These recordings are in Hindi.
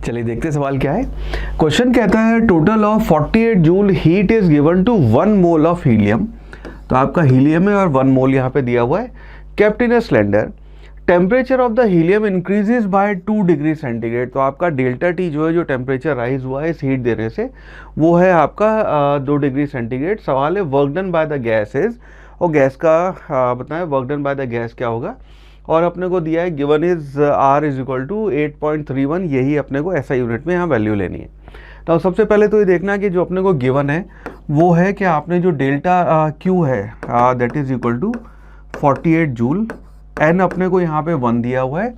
चलिए देखते हैं सवाल क्या है। क्वेश्चन कहता है total of 48 joule heat is given to 1 mole of helium. तो आपका हीलियम है और 1 मोल यहाँ पे दिया हुआ है। Kept in a cylinder, temperature of the helium increases by 2 degree centigrade. तो आपका डेल्टा टी जो है, जो टेम्परेचर राइज हुआ है इस हीट देने से, वो है आपका 2 डिग्री सेंटीग्रेड। सवाल है work done by the gas is, और गैस का बताएं work done by the gas क्या होगा। और अपने को दिया है given is R is equal to 8.31, यही अपने को SI यूनिट में यहाँ वैल्यू लेनी है। तो सबसे पहले तो ये देखना कि जो अपने को गिवन है वो है कि आपने जो डेल्टा Q है that is equal to 48 joule, N अपने को यहाँ पे 1 दिया हुआ है,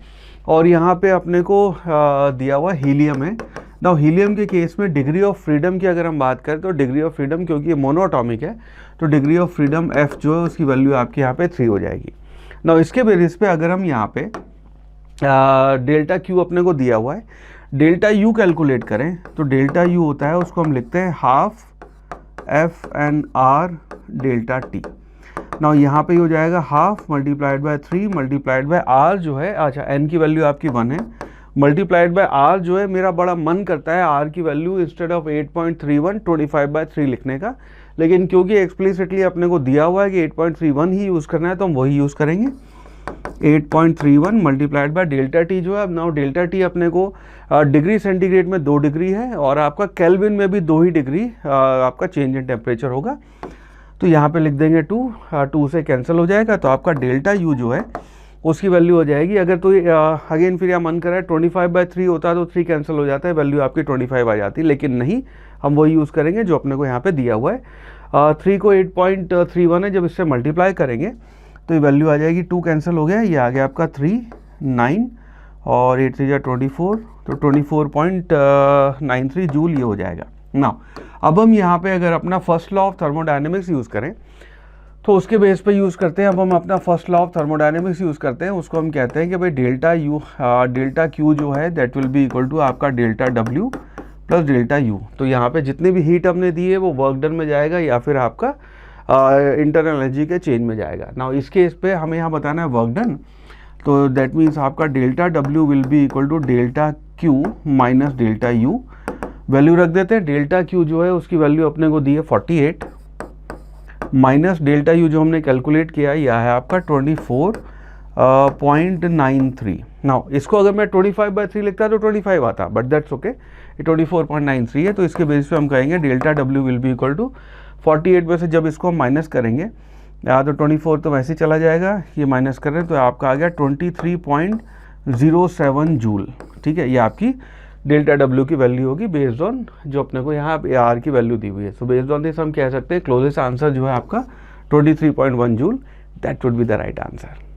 और यहाँ पे अपने को दिया हुआ हीलियम है। नाउ हीलियम के केस में डिग्री ऑफ फ्रीडम की अगर हम बात करें तो डिग्री ऑफ फ्रीडम, क्योंकि ये मोनोटॉमिक है, तो डिग्री ऑफ फ्रीडम F जो है उसकी वैल्यू आपके यहाँ पे 3 हो जाएगी। ना इसके बेसिस पे अगर हम यहाँ पे डेल्टा Q अपने को दिया हुआ है, डेल्टा U कैलकुलेट करें तो डेल्टा U होता है, उसको हम लिखते हैं हाफ FNR डेल्टा T। ना यहाँ पे हो जाएगा half multiplied by 3 multiplied by R जो है, अच्छा N की वैल्यू आपकी 1 है, मल्टीप्लाइड बाय R जो है, मेरा बड़ा मन करता है R की वैल्यू इंस्टेड ऑफ 8.31 25/3 लिखने का, लेकिन क्योंकि एक्सप्लिसिटली अपने को दिया हुआ है कि 8.31 ही यूज़ करना है तो हम वही यूज़ करेंगे। 8.31 मल्टीप्लाइड बाय डेल्टा टी जो है, अब नाउ डेल्टा टी अपने को डिग्री सेंटीग्रेड में 2 डिग्री है, और आपका केल्विन में भी 2 ही डिग्री आपका चेंज इन टेम्परेचर होगा। तो यहाँ पे लिख देंगे 2 से कैंसिल हो जाएगा, तो आपका डेल्टा यू जो है उसकी वैल्यू हो जाएगी। अगर तो अगेन फिर यहाँ मन करा है 25/3 होता है तो 3 कैंसिल हो जाता है, वैल्यू आपकी 25 आ जाती है, लेकिन नहीं, हम वही यूज़ करेंगे जो अपने को यहाँ पे दिया हुआ है। 3 को 8.31 है, जब इससे मल्टीप्लाई करेंगे तो ये वैल्यू आ जाएगी, 2 कैंसिल हो गया, ये आ गया आपका 3 9 और 8 3 24, तो 24.93 जूल ये हो जाएगा। ना अब हम यहाँ पे अगर अपना first law of thermodynamics use करें तो उसके बेस पे यूज़ करते हैं। अब हम अपना first law of thermodynamics use करते हैं, उसको हम कहते हैं कि भाई डेल्टा Q जो है that will be equal to आपका delta W plus delta U। तो यहाँ पे जितनी भी हीट हमने दी है वो वर्क डन में जाएगा या फिर आपका इंटरनल एनर्जी के चेंज में जाएगा। ना इसके इस पे हमें यहाँ बताना है वर्क डन, तो दैट मीन्स आपका delta W will be equal to delta Q minus delta U। Value रख देते हैं, डेल्टा Q जो है उसकी वैल्यू अपने को दी है 48 माइनस डेल्टा U जो हमने कैलकुलेट किया है यह है आपका 24.93। नाउ इसको अगर मैं 25/3 लिखता तो 25 आता, बट दैट्स ओके, ये 24.93 है। तो इसके बेसिस पे हम कहेंगे delta W will be equal to 48 में से जब इसको हम माइनस करेंगे तो 24 तो वैसे ही चला जाएगा, ये माइनस कर रहे हैं तो आपका आ गया 23.07 जूल। ठीक है, ये आपकी डेल्टा W की वैल्यू होगी बेस्ड ऑन जो अपने को यहाँ R की वैल्यू दी हुई है। सो बेस्ड ऑन दिस हम कह सकते हैं क्लोजेस्ट आंसर जो है आपका 23.1 joule, that would be the right answer.